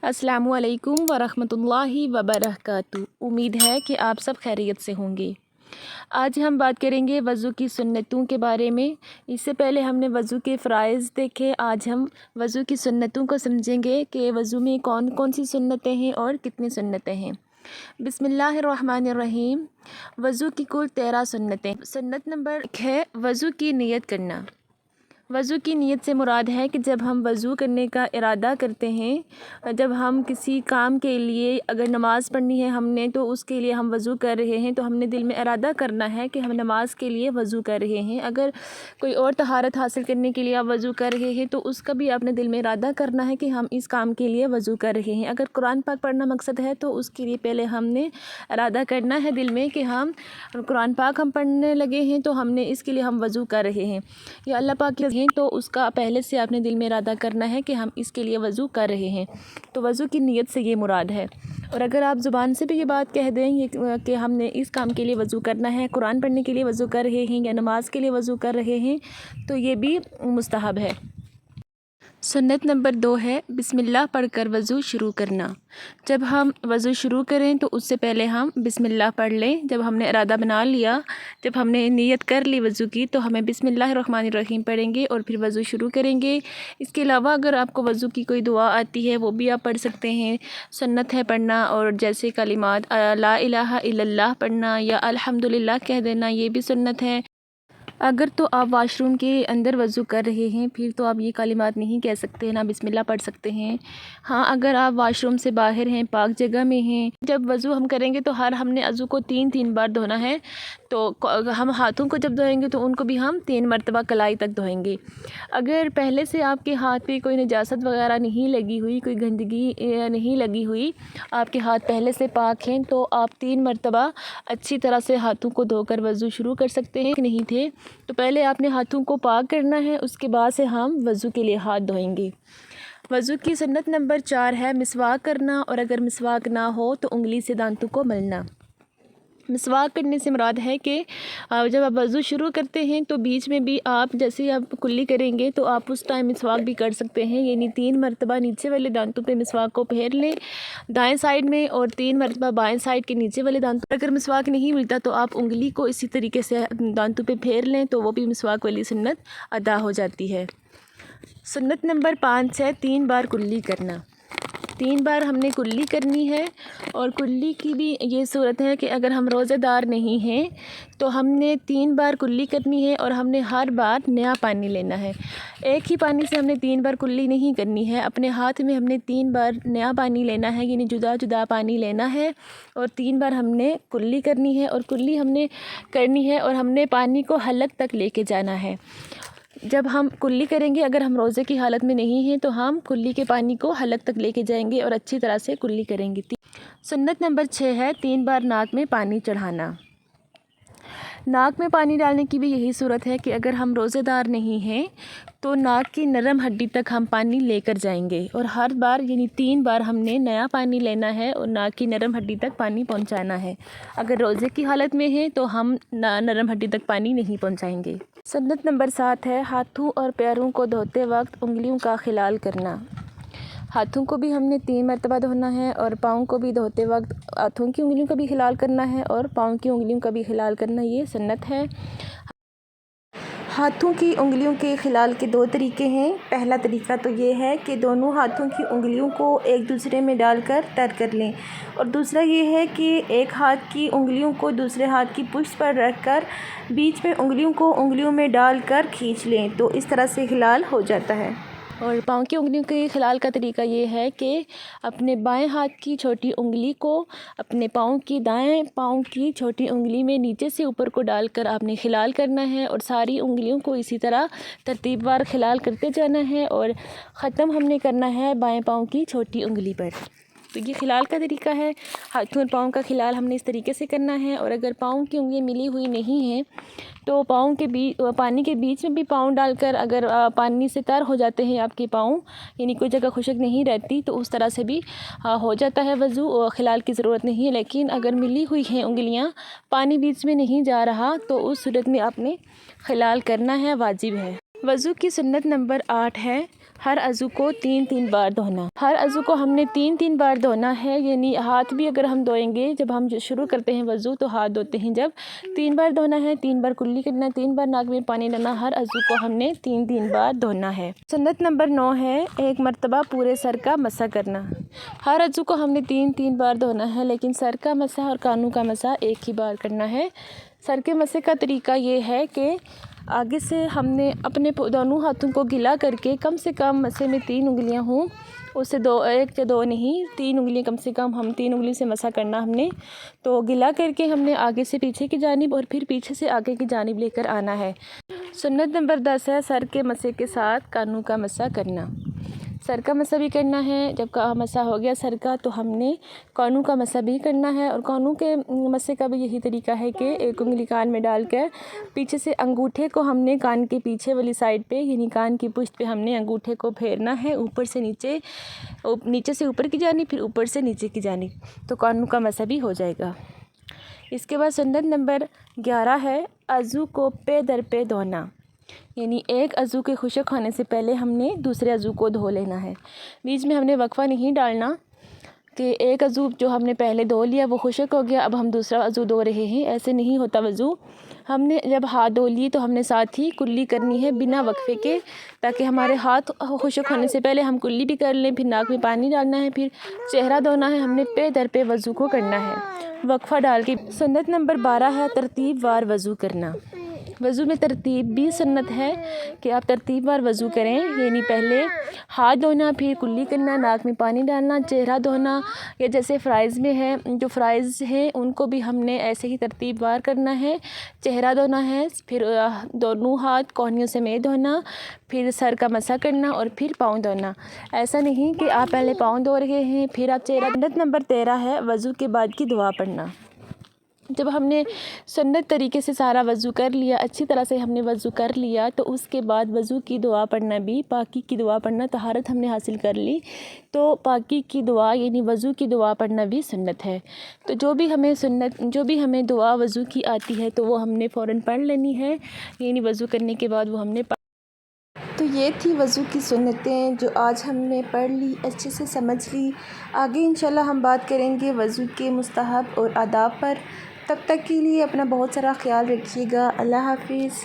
अस्सलामु अलैकुम वरहमतुल्लाहि वबरकातुहू। उम्मीद है कि आप सब खैरियत से होंगे। आज हम बात करेंगे वज़ू की सुन्नतों के बारे में। इससे पहले हमने वज़ू के फ़राइज़ देखे, आज हम वज़ू की सुन्नतों को समझेंगे कि वज़ू में कौन कौन सी सुन्नतें हैं और कितनी सुन्नतें हैं। बिस्मिल्लाहिर्रहमानिर्रहीम। वज़ू की कुल 13 सुन्नतें। सुन्नत नंबर 1 है वज़ू की नियत करना। वज़ू की नीयत से मुराद है कि जब हम वज़ू करने का इरादा करते हैं, जब हम किसी काम के लिए अगर नमाज़ पढ़नी है हमने, तो उसके लिए हम वज़ू कर रहे हैं तो हमने दिल में इरादा करना है कि हम नमाज़ के लिए वज़ू कर रहे हैं। अगर कोई और तहारत हासिल करने के लिए आप वज़ू कर रहे हैं तो उसका भी आपने दिल में इरादा करना है कि हम इस काम के लिए वज़ू कर रहे हैं। अगर कुरान पाक पढ़ना मकसद है तो उसके लिए पहले हमने इरादा करना है दिल में कि हम कुरान पाक हम पढ़ने लगे हैं तो हमने इसके लिए हम वज़ू कर रहे हैं, या अल्लाह पाक के हैं तो उसका पहले से आपने दिल में इरादा करना है कि हम इसके लिए वज़ू कर रहे हैं। तो वज़ू की नीयत से ये मुराद है। और अगर आप ज़ुबान से भी ये बात कह दें कि हमने इस काम के लिए वज़ू करना है, कुरान पढ़ने के लिए वज़ू कर रहे हैं या नमाज के लिए वज़ू कर रहे हैं, तो ये भी मुस्तहब है। सुन्नत नंबर 2 है बिस्मिल्लाह पढ़कर वज़ू शुरू करना। जब हम वज़ू शुरू करें तो उससे पहले हम बिस्मिल्लाह पढ़ लें। जब हमने इरादा बना लिया, जब हमने नीयत कर ली वज़ू की, तो हमें बिस्मिल्लाहिर्रहमानिर्रहीम पढ़ेंगे और फिर वज़ू शुरू करेंगे। इसके अलावा अगर आपको वज़ू की कोई दुआ आती है वो भी आप पढ़ सकते हैं, सुन्नत है पढ़ना। और जैसे कलिमात ला इलाहा इल्लल्लाह पढ़ना या अल्हम्दुलिल्लाह कह देना, ये भी सुन्नत है। अगर तो आप वाशरूम के अंदर वज़ू कर रहे हैं फिर तो आप ये कलिमात नहीं कह सकते, ना बिस्मिल्लाह पढ़ सकते हैं। हाँ, अगर आप वाशरूम से बाहर हैं, पाक जगह में हैं, जब वज़ू हम करेंगे तो हमने अज़ू को 3 बार धोना है। तो हम हाथों को जब धोएंगे तो उनको भी हम 3 मरतबा कलाई तक धोएंगे। अगर पहले से आपके हाथ पे कोई नजासत वगैरह नहीं लगी हुई, कोई गंदगी नहीं लगी हुई, आपके हाथ पहले से पाक हैं, तो आप 3 मरतबा अच्छी तरह से हाथों को धोकर वज़ू शुरू कर सकते हैं। नहीं थे तो पहले आपने हाथों को पाक करना है, उसके बाद से हम वज़ू के लिए हाथ धोएंगे। वज़ू की सुन्नत नंबर 4 है मिसवाक करना, और अगर मिसवाक ना हो तो उंगली से दांतों को मलना। मिसवाक करने से मुराद है कि जब आप वज़ू शुरू करते हैं तो बीच में भी आप जैसे ही आप कुल्ली करेंगे तो आप उस टाइम मिसवाक भी कर सकते हैं, यानी 3 मरतबा नीचे वाले दांतों पे मिसवाक को फेर लें दाएं साइड में, और 3 मरतबा बाएं साइड के नीचे वाले दांतों। अगर मिसवाक नहीं मिलता तो आप उंगली को इसी तरीके से दांतों पे फेर लें, तो वो भी मिसवाक वाली सुन्नत अदा हो जाती है। सुन्नत नंबर 5 है 3 बार कुल्ली करना। 3 बार हमने कुल्ली करनी है। और कुल्ली की भी ये सूरत है कि अगर हम रोज़ेदार नहीं हैं तो हमने 3 बार कुल्ली करनी है, और हमने हर बार नया पानी लेना है। एक ही पानी से हमने 3 बार कुल्ली नहीं करनी है, अपने हाथ में हमने 3 बार नया पानी लेना है, यानी जुदा जुदा पानी लेना है, और 3 बार हमने कुल्ली करनी है। और कुल्ली हमने करनी है और हमने पानी को हलक तक लेके जाना है। जब हम कुल्ली करेंगे, अगर हम रोज़े की हालत में नहीं हैं तो हम कुल्ली के पानी को हलक तक लेके जाएंगे और अच्छी तरह से कुल्ली करेंगे। सुन्नत नंबर 6 है 3 बार नाक में पानी चढ़ाना। नाक में पानी डालने की भी यही सूरत है कि अगर हम रोज़ेदार नहीं हैं तो नाक की नरम हड्डी तक हम पानी लेकर जाएंगे, और हर बार यानी 3 बार हमने नया पानी लेना है और नाक की नरम हड्डी तक पानी पहुंचाना है। अगर रोज़े की हालत में है तो हम नरम हड्डी तक पानी नहीं पहुंचाएंगे। सुन्नत नंबर 7 है हाथों और पैरों को धोते वक्त उंगलियों का खिलाल करना। हाथों को भी हमने 3 मरतबा धोना है, और पाँव को भी धोते वक्त हाथों की उंगलियों का भी खिलाल करना है और पाँव की उंगलियों का भी खिलाल करना, ये सुन्नत है। हाथों की उंगलियों के खिलाल के 2 तरीके हैं। पहला तरीका तो ये है कि दोनों हाथों की उंगलियों को एक दूसरे में डालकर तर कर लें, और दूसरा ये है कि एक हाथ की उंगलियों को दूसरे हाथ की पुष्ट पर रखकर बीच में उंगलियों को उंगलियों में डालकर खींच लें, तो इस तरह से खिलाल हो जाता है। और पाँव की उंगलियों के खिलाल का तरीका ये है कि अपने बाएं हाथ की छोटी उंगली को अपने पाँव की दाएं पाँव की छोटी उंगली में नीचे से ऊपर को डालकर आपने खिलाल करना है, और सारी उंगलियों को इसी तरह तरतीबवार खिलाल करते जाना है, और ख़त्म हमने करना है बाएं पाँव की छोटी उंगली पर। तो ये खिलाल का तरीका है। हाथों और पाँव का खिलाल हमने इस तरीके से करना है। और अगर पाँव की उंगलियां मिली हुई नहीं हैं तो पाँव के पानी के बीच में भी पाँव डालकर, अगर पानी से तर हो जाते हैं आपके पाँव, यानी कोई जगह खुशक नहीं रहती, तो उस तरह से भी हो जाता है वज़ू, खिलाल की ज़रूरत नहीं है। लेकिन अगर मिली हुई हैं उंगलियां, पानी बीच में नहीं जा रहा, तो उस सूरत में आपने खिलाल करना है, वाजिब है। وضو کی سنت نمبر 8 ہے ہر عضو کو 3 بار دھونا۔ ہر عضو کو ہم نے 3 بار دھونا ہے، یعنی ہاتھ بھی اگر ہم دھوئیں گے، جب ہم شروع کرتے ہیں وضو تو ہاتھ دھوتے ہیں، جب 3 بار دھونا ہے، 3 بار کلی کرنا ہے، 3 بار ناک میں پانی ڈالنا، ہر عضو کو ہم نے 3 بار دھونا ہے۔ سنت نمبر 9 ہے 1 مرتبہ پورے سر کا مسح کرنا۔ ہر عضو کو ہم نے 3 بار دھونا ہے، لیکن سر کا مسح اور کانوں کا مسح ایک ہی بار کرنا ہے۔ سر کے مسح کا طریقہ یہ ہے کہ آگے سے ہم نے اپنے دونوں ہاتھوں کو گلا کر کے کم سے کم مسح میں 3 انگلیاں ہوں، اس سے 1 یا 2 نہیں، 3 انگلیاں کم سے کم، ہم 3 انگلی سے مسح کرنا ہم نے، تو گلا کر کے ہم نے آگے سے پیچھے کی جانب اور پھر پیچھے سے آگے کی جانب لے کر آنا ہے۔ سنت نمبر 10 ہے سر کے مسح کے ساتھ کانوں کا مسح کرنا۔ سر کا مسح بھی کرنا ہے، جب مسح ہو گیا سر کا تو ہم نے کانوں کا مسح بھی کرنا ہے، اور کانوں کے مسح کا بھی یہی طریقہ ہے کہ 1 انگلی کان میں ڈال کر پیچھے سے انگوٹھے کو ہم نے کان کے پیچھے والی سائڈ پہ، یعنی کان کی پشت پہ ہم نے انگوٹھے کو پھیرنا ہے، اوپر سے نیچے، نیچے سے اوپر کی جانب، پھر اوپر سے نیچے کی جانب، تو کانوں کا مسح بھی ہو جائے گا۔ اس کے بعد سنت نمبر 11 ہے عضو کو پے در پے دھونا، یعنی ایک عضو کے خشک ہونے سے پہلے ہم نے دوسرے عضو کو دھو لینا ہے۔ بیچ میں ہم نے وقفہ نہیں ڈالنا کہ ایک عضو جو ہم نے پہلے دھو لیا وہ خشک ہو گیا، اب ہم دوسرا عضو دھو رہے ہیں، ایسے نہیں ہوتا وضو۔ ہم نے جب ہاتھ دھو لیے تو ہم نے ساتھ ہی کلی کرنی ہے بنا وقفے کے، تاکہ ہمارے ہاتھ خشک ہونے سے پہلے ہم کلی بھی کر لیں، پھر ناک میں پانی ڈالنا ہے، پھر چہرہ دھونا ہے، ہم نے پے در پے وضو کو کرنا ہے وقفہ ڈال کے۔ سنت نمبر 12 ہے ترتیب وار وضو کرنا۔ وضو میں ترتیب بھی سنت ہے کہ آپ ترتیب وار وضو کریں، یعنی پہلے ہاتھ دھونا، پھر کلی کرنا، ناک میں پانی ڈالنا، چہرہ دھونا، یا جیسے فرائض میں ہے، جو فرائض ہیں ان کو بھی ہم نے ایسے ہی ترتیب وار کرنا ہے۔ چہرہ دھونا ہے، پھر دونوں ہاتھ کوہنیوں سمیت دھونا، پھر سر کا مسح کرنا، اور پھر پاؤں دھونا۔ ایسا نہیں کہ آپ پہلے پاؤں دھو رہے ہیں پھر آپ چہرہ۔ سنت نمبر 13 ہے وضو کے بعد کی دعا پڑھنا۔ جب ہم نے سنت طریقے سے سارا وضو کر لیا، اچھی طرح سے ہم نے وضو کر لیا، تو اس کے بعد وضو کی دعا پڑھنا بھی، پاکی کی دعا پڑھنا، طہارت ہم نے حاصل کر لی تو پاکی کی دعا یعنی وضو کی دعا پڑھنا بھی سنت ہے۔ تو جو بھی ہمیں دعا وضو کی آتی ہے تو وہ ہم نے فوراً پڑھ لینی ہے، یعنی وضو کرنے کے بعد وہ ہم نے تو یہ تھی وضو کی سنتیں جو آج ہم نے پڑھ لی، اچھے سے سمجھ لی۔ آگے انشاءاللہ ہم بات کریں گے وضو کے مستحب اور آداب پر۔ تب تک کے لیے اپنا بہت سارا خیال رکھیے گا۔ اللہ حافظ۔